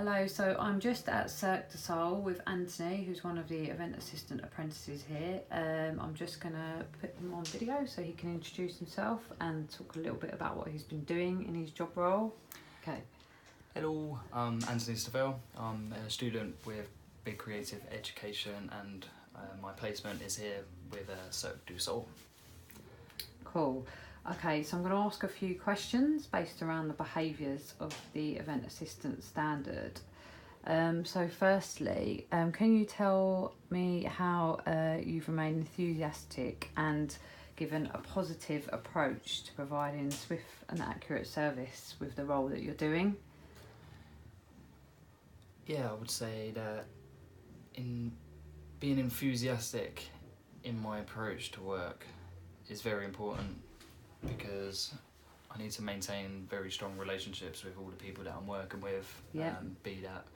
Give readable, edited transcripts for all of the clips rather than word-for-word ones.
Hello, so I'm just at Cirque du Soleil with Anthony, who's one of the event assistant apprentices here. I'm just going to put him on video so he can introduce himself and talk a little bit about what he's been doing in his job role. Okay. Hello, I'm Anthony Stavell. I'm a student with Big Creative Education and my placement is here with Cirque du Soleil. Cool. Okay, so I'm going to ask a few questions based around the behaviours of the event assistant standard. So firstly, can you tell me how you've remained enthusiastic and given a positive approach to providing swift and accurate service with the role that you're doing? Yeah, I would say that in being enthusiastic in my approach to work is very important, because I need to maintain very strong relationships with all the people that I'm working with, Yeah. Be that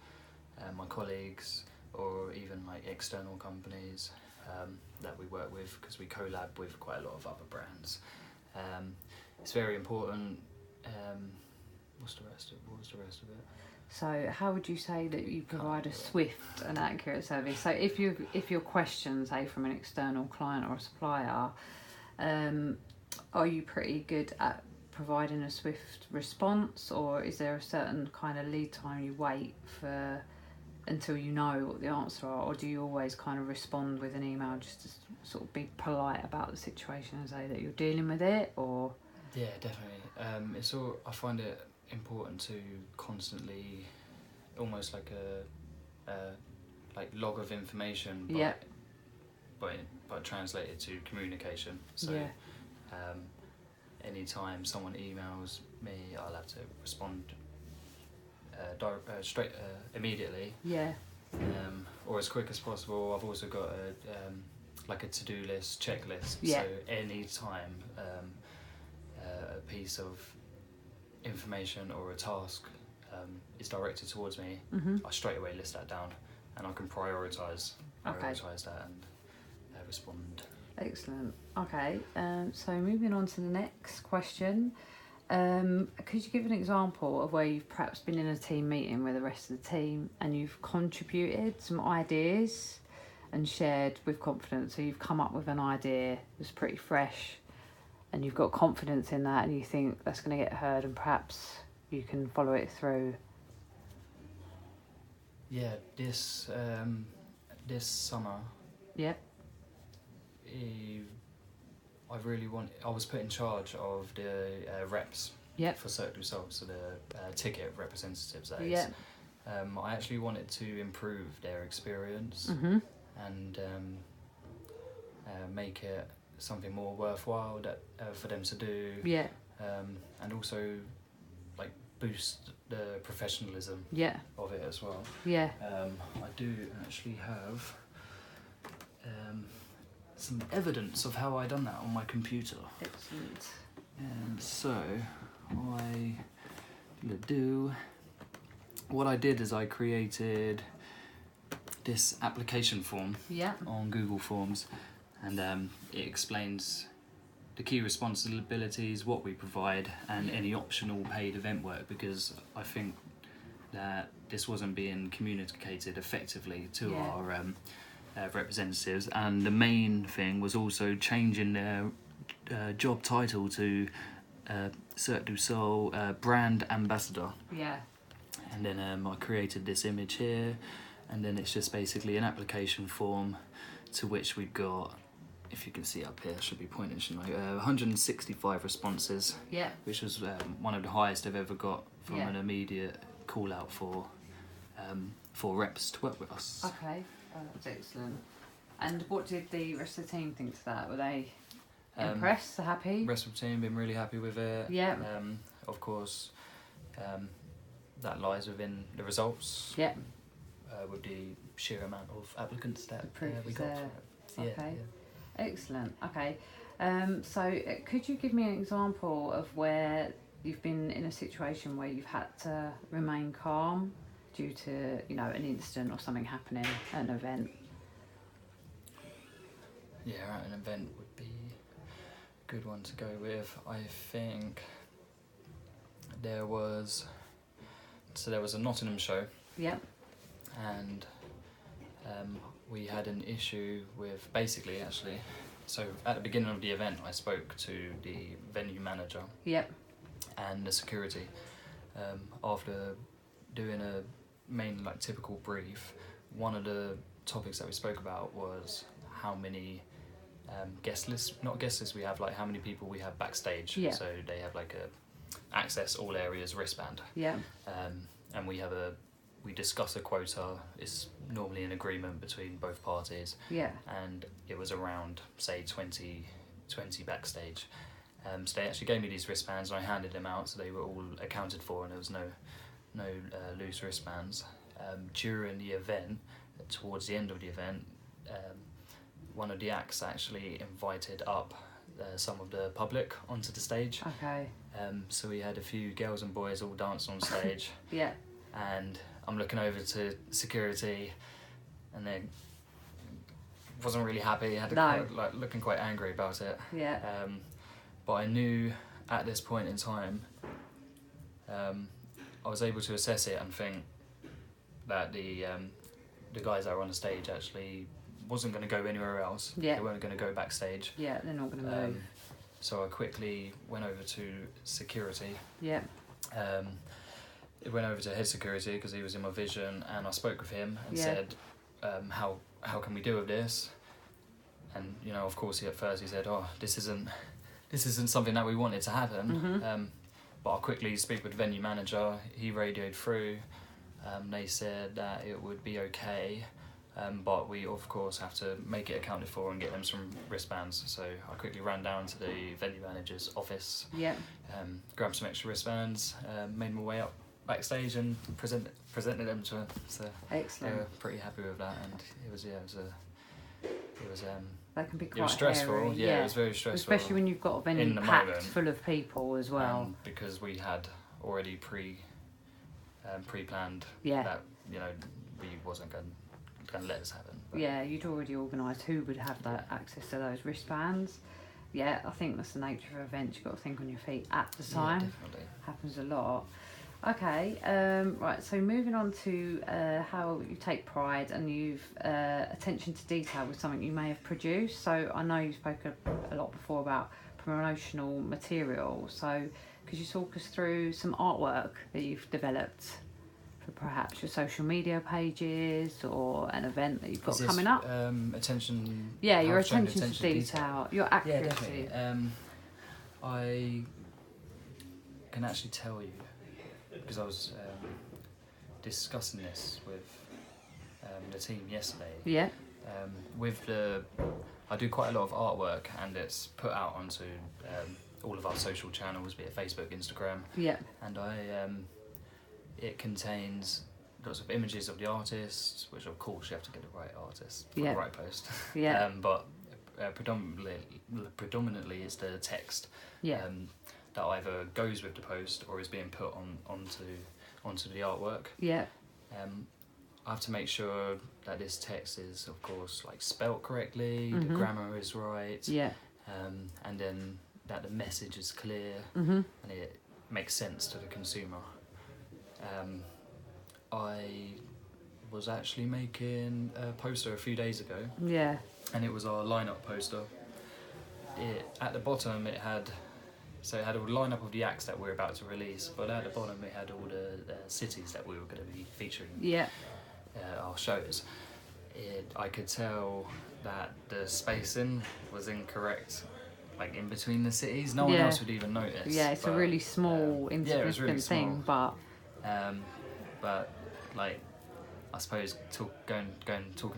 my colleagues or even like external companies that we work with, because we collab with quite a lot of other brands. It's very important. What was the rest of it? So how would you say that you provide a swift and accurate service? So if your question, say from an external client or a supplier, are you pretty good at providing a swift response, or is there a certain kind of lead time you wait for until you know what the answer are, or do you always kind of respond with an email just to sort of be polite about the situation and say that you're dealing with it? Or Yeah, definitely. I find it important to constantly, almost like a like log of information, but Yeah. but translated to communication. So Yeah. anytime someone emails me, I'll have to respond straight immediately. Yeah. Or as quick as possible. I've also got like a to-do list, checklist. Yeah. So any time a piece of information or a task is directed towards me, I straight away list that down, and I can prioritise that and respond. Excellent. Okay, so moving on to the next question. Could you give an example of where you've perhaps been in a team meeting with the rest of the team and you've contributed some ideas and shared with confidence? So you've come up with an idea that's pretty fresh and you've got confidence in that and you think that's going to get heard and perhaps you can follow it through. Yeah, this summer. Yep. I was put in charge of the reps. Yep. For Cirque du Soleil, so the ticket representatives. That is. Yep. I actually wanted to improve their experience and make it something more worthwhile for them to do. Yeah. And also like boost the professionalism. Yeah. Of it as well. Yeah. I do actually have some evidence of how I done that on my computer. Excellent. So what I did is I created this application form on Google Forms, and it explains the key responsibilities, what we provide, and any optional paid event work, because I think that this wasn't being communicated effectively to our representatives. And the main thing was also changing their job title to Cirque du Soleil brand ambassador. Yeah. And then I created this image here, and then it's just basically an application form to which we've got, if you can see up here, should be pointing, shouldn't I? 165 responses. Yeah. Which was one of the highest I've ever got from an immediate call out for reps to work with us. Okay, that's excellent. And what did the rest of the team think to that? Were they impressed, happy? Rest of the team been really happy with it. Yeah. Of course, that lies within the results. Yeah. With the sheer amount of applicants that we got. Okay. Yeah. Excellent. Okay. So could you give me an example of where you've been in a situation where you've had to remain calm due to, an incident or something happening at an event? Yeah, at an event would be a good one to go with. I think there was a Nottingham show Yep. And we had an issue with basically, actually, so at the beginning of the event I spoke to the venue manager. Yep. And the security. After doing a main like typical brief, one of the topics that we spoke about was how many not guest lists we have, like how many people we have backstage. Yeah. So they have like a access all areas wristband. Yeah. And we discuss a quota. It's normally an agreement between both parties. Yeah. And it was around say 20 backstage. So they actually gave me these wristbands and I handed them out, so they were all accounted for and there was no loose wristbands. During the event, towards the end of the event, one of the acts actually invited up some of the public onto the stage. Okay. So we had a few girls and boys all dancing on stage. Yeah. And I'm looking over to security and they wasn't really happy, looking quite angry about it. Yeah. But I knew at this point in time, I was able to assess it and think that the guys that were on the stage actually wasn't going to go anywhere else. Yeah. They weren't going to go backstage. Yeah, they're not going to move. So I quickly went over to security. Yeah. It went over to head security because he was in my vision, and I spoke with him and said, how can we deal with this? And of course, at first he said, "Oh, this isn't something that we wanted to happen." Mm-hmm. But I'll quickly speak with the venue manager. He radioed through. They said that it would be okay, but we of course have to make it accounted for and get them some wristbands. So I quickly ran down to the venue manager's office. Yeah. Grabbed some extra wristbands. Made my way up backstage and presented them to her. So excellent. they were pretty happy with that, and it was that can be quite it was stressful. hairy. Yeah, it was very stressful. Especially when you've got a venue packed full of people as well. Because we had already pre-planned that we wasn't going to let this happen. But yeah, you'd already organised who would have that access to those wristbands. Yeah, I think that's the nature of events. You've got to think on your feet at the time. Yeah, definitely. Happens a lot. Okay, right, so moving on to how you take pride and you've attention to detail with something you may have produced. So I know you've spoken a lot before about promotional material. So could you talk us through some artwork that you've developed for perhaps your social media pages or an event that you've got coming up? Attention. Yeah, your attention to detail, your accuracy. Yeah, definitely. I can actually tell you, because I was discussing this with the team yesterday. Yeah. I do quite a lot of artwork, and it's put out onto all of our social channels, be it Facebook, Instagram. Yeah. And it contains lots of images of the artists, which of course you have to get the right artist for the right post. Yeah. But predominantly it's the text. Yeah. That either goes with the post or is being put onto the artwork. Yeah. I have to make sure that this text is, of course, like spelt correctly, Mm-hmm. the grammar is right. Yeah. And then that the message is clear Mm-hmm. and it makes sense to the consumer. I was actually making a poster a few days ago. Yeah. And it was our lineup poster. At the bottom it had a lineup of the acts that we're about to release, but at the bottom it had all the cities that we were going to be featuring. Yeah. Our shows. I could tell that the spacing was incorrect, like in between the cities. No one else would even notice. Yeah, it's a really small, insignificant really thing, but like, I suppose talking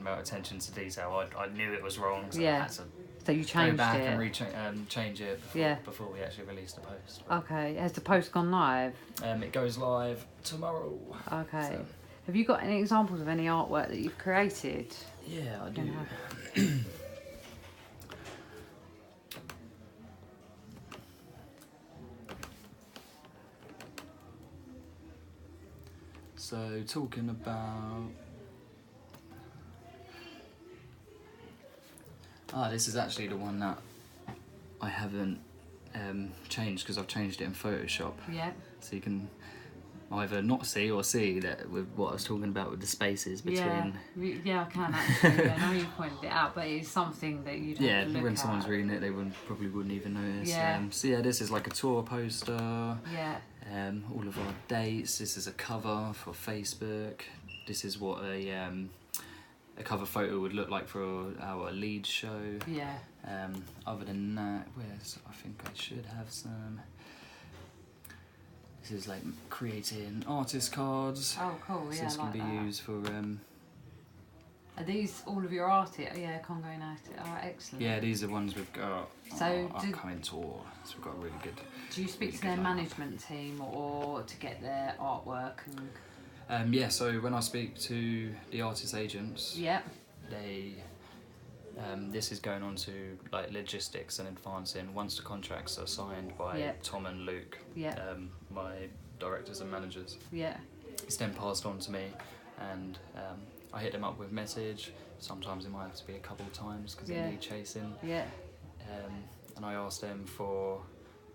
about attention to detail, I knew it was wrong, so I had to so you changed go back it and change it before we actually released the post. Okay, has the post gone live? It goes live tomorrow. Okay. So. Have you got any examples of any artwork that you've created? Yeah, I do. So talking about... this is actually the one that I haven't changed because I've changed it in Photoshop. Yeah. So you can either not see or see that with what I was talking about with the spaces between. Yeah, I can actually. I know you pointed it out, but it's something that you'd have to look when at. someone's reading it, they probably wouldn't even notice. Yeah. So yeah, this is like a tour poster. Yeah. All of our dates. This is a cover for Facebook. This is what a cover photo would look like for our lead show. Yeah. Other than that, I think I should have some. This is like creating artist cards. Oh, cool. Yeah, This can like be that. used for. Are these all of your artists? Yeah, Congo United. Oh, excellent. Yeah, these are ones we've got. So upcoming tour. So we've got a really good. Do you speak to their management team or to get their artwork and? Yeah. So when I speak to the artist agents. Yeah. They. This is going on to like logistics and advancing. Once the contracts are signed by Tom and Luke, my directors and managers, it's then passed on to me, and I hit them up with message. Sometimes it might have to be a couple of times because they need chasing. And I asked them for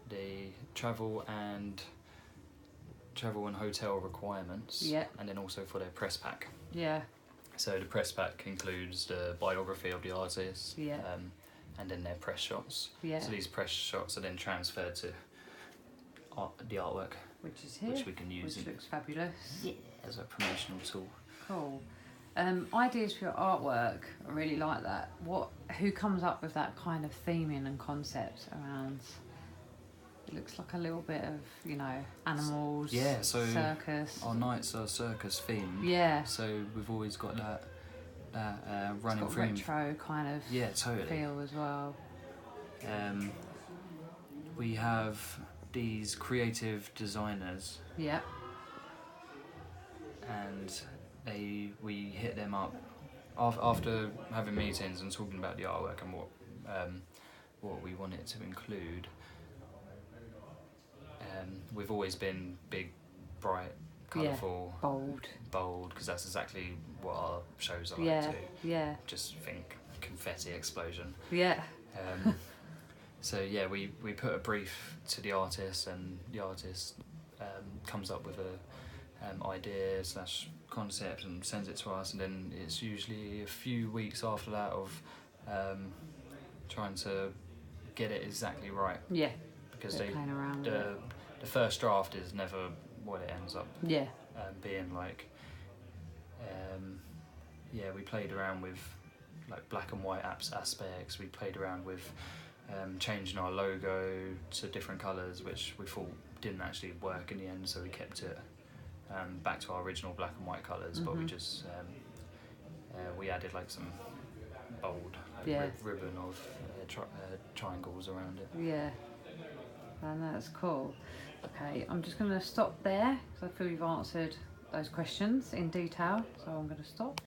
the travel and hotel requirements, and then also for their press pack. So the press pack includes the biography of the artist, and then their press shots. So these press shots are then transferred to the artwork, which is here, which we can use. Which looks fabulous. Yeah, as a promotional tool. Cool. Ideas for your artwork. I really like that. Who comes up with that kind of theming and concept around? It looks like a little bit of, animals, so circus. Our nights are circus themed. Yeah. So we've always got that running it's got theme. retro kind of feel as well. We have these creative designers. Yeah. And we hit them up after having meetings and talking about the artwork and what we want it to include. We've always been big, bright, colourful, bold, because that's exactly what our shows are like too. Yeah. Just think confetti explosion. Yeah. So yeah, we put a brief to the artist, and the artist comes up with a idea / concept and sends it to us, and then it's usually a few weeks after that of trying to get it exactly right. Yeah. Because the first draft is never what it ends up being like. We played around with like black and white aspects. We played around with changing our logo to different colours, which we thought didn't actually work in the end, so we kept it back to our original black and white colours, but we just we added like some bold ribbon of triangles around it. Yeah, and that's cool. Okay, I'm just going to stop there because I feel you've answered those questions in detail, so I'm going to stop.